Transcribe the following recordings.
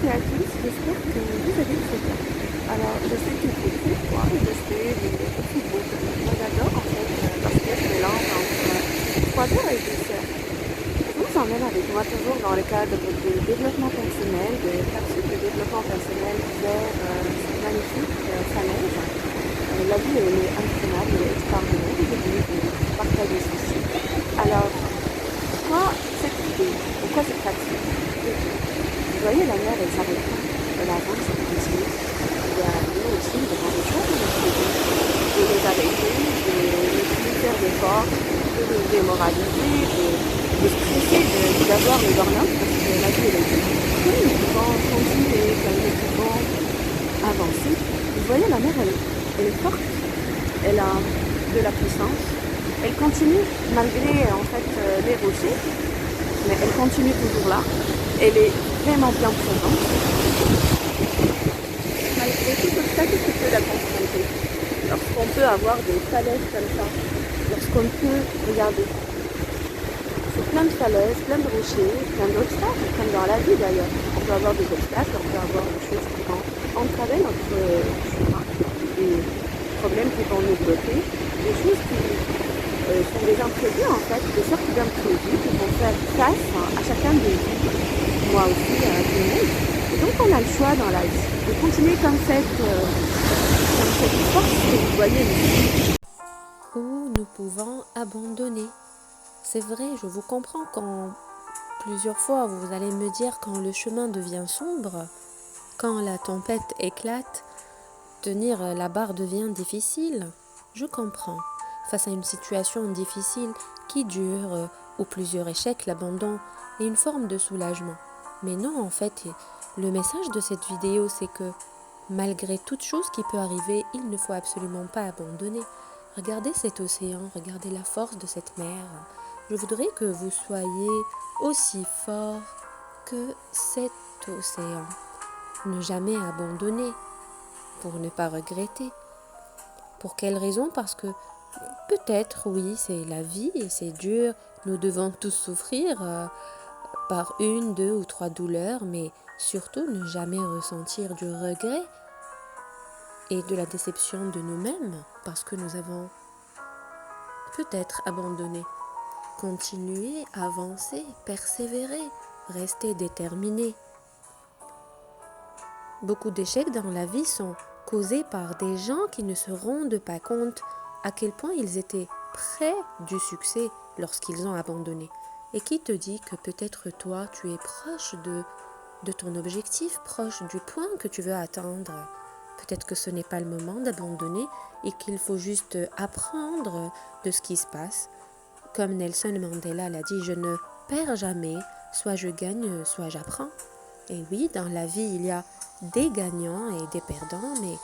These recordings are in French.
toutes et à tous, j'espère que vous allez très bien. Alors, je sais qu'il fait très froid, je sais, mais il fait beau quand même. Moi, j'adore en fait parce que je mélange entre froideur et douceur. Je vous emmène avec moi toujours dans le cadre du développement personnel, de capsules de développement personnel vers cette magnifique falaise. La vie, elle est incroyable, elle est extraordinaire, j'ai voulu vous partager ceci. Alors, pourquoi cette idée? Pourquoi cette capsule? Vous voyez, la mer, elle s'arrête pas. Elle avance, elle continue. Il y a nous aussi de grandes choses à nous de les arrêter, de ne plus faire d'efforts, de nous démoraliser, de stresser, d'avoir le burn-out, parce que la vie, elle est dure. Comme nous pouvons continuer, comme nous pouvons avancer. Vous voyez, la mer, elle est forte, elle a de la puissance, elle continue malgré en fait les rochers, mais elle continue toujours là. Elle est vraiment bien présente. Malgré tout obstacle qui peut la confronter. Lorsqu'on peut avoir des falaises comme ça, lorsqu'on peut, regardez, c'est plein de falaises, plein de rochers, plein d'obstacles, comme dans la vie d'ailleurs. On peut avoir des obstacles, on peut avoir des choses qui vont entraver notre chemin, des problèmes qui vont nous bloquer, des choses qui sont des imprévus en fait, des sortes d'imprévus qui vont faire face à chacun des vies, moi aussi, à tout le monde. Et donc on a le choix dans la vie de continuer comme cette force que vous voyez ici. Où nous pouvons abandonner. C'est vrai, je vous comprends quand plusieurs fois vous allez me dire quand le chemin devient sombre, quand la tempête éclate, tenir la barre devient difficile. Je comprends. Face à une situation difficile qui dure ou plusieurs échecs, l'abandon est une forme de soulagement. Mais non, en fait, le message de cette vidéo, c'est que malgré toute chose qui peut arriver, il ne faut absolument pas abandonner. Regardez cet océan, regardez la force de cette mer. Je voudrais que vous soyez aussi fort que cet océan. Ne jamais abandonner pour ne pas regretter. Pour quelle raison? Parce que peut-être, oui, c'est la vie et c'est dur. Nous devons tous souffrir par une, deux ou trois douleurs, mais surtout ne jamais ressentir du regret et de la déception de nous-mêmes parce que nous avons peut-être abandonné. Continuer, avancer, persévérer, rester déterminé. Beaucoup d'échecs dans la vie sont causés par des gens qui ne se rendent pas compte à quel point ils étaient près du succès lorsqu'ils ont abandonné. Et qui te dit que peut-être toi, tu es proche de ton objectif, proche du point que tu veux atteindre. Peut-être que ce n'est pas le moment d'abandonner et qu'il faut juste apprendre de ce qui se passe. Comme Nelson Mandela l'a dit, je ne perds jamais, soit je gagne, soit j'apprends. Et oui, dans la vie, il y a des gagnants et des perdants, mais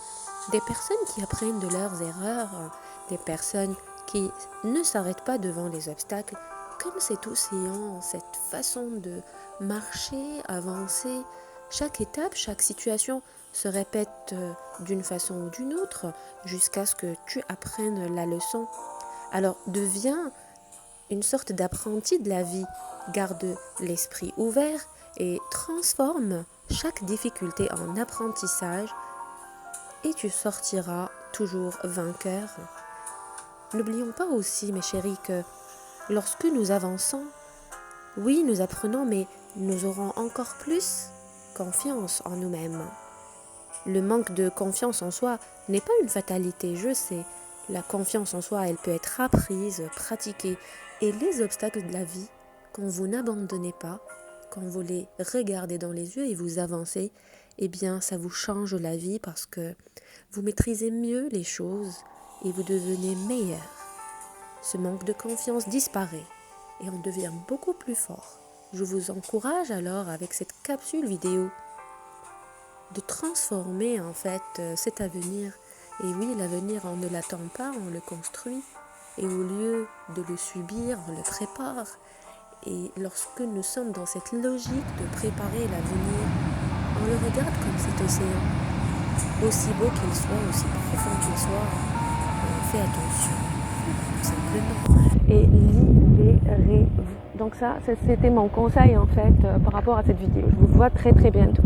des personnes qui apprennent de leurs erreurs, des personnes qui ne s'arrêtent pas devant les obstacles, comme cet océan, cette façon de marcher, avancer. Chaque étape, chaque situation se répète d'une façon ou d'une autre jusqu'à ce que tu apprennes la leçon. Alors, deviens une sorte d'apprenti de la vie, garde l'esprit ouvert et transforme chaque difficulté en apprentissage et tu sortiras toujours vainqueur. N'oublions pas aussi, mes chéris, que lorsque nous avançons, oui, nous apprenons, mais nous aurons encore plus confiance en nous-mêmes. Le manque de confiance en soi n'est pas une fatalité, je sais. La confiance en soi, elle peut être apprise, pratiquée. Et les obstacles de la vie, quand vous n'abandonnez pas, quand vous les regardez dans les yeux et vous avancez, eh bien, ça vous change la vie parce que vous maîtrisez mieux les choses et vous devenez meilleur. Ce manque de confiance disparaît et on devient beaucoup plus fort. Je vous encourage alors avec cette capsule vidéo de transformer en fait cet avenir. Et oui, l'avenir, on ne l'attend pas, on le construit. Et au lieu de le subir, on le prépare. Et lorsque nous sommes dans cette logique de préparer l'avenir, on le regarde comme cet océan. Aussi beau qu'il soit, aussi profond qu'il soit, on fait attention, tout simplement. Et libérez-vous. Donc ça, c'était mon conseil en fait par rapport à cette vidéo. Je vous vois très très bientôt.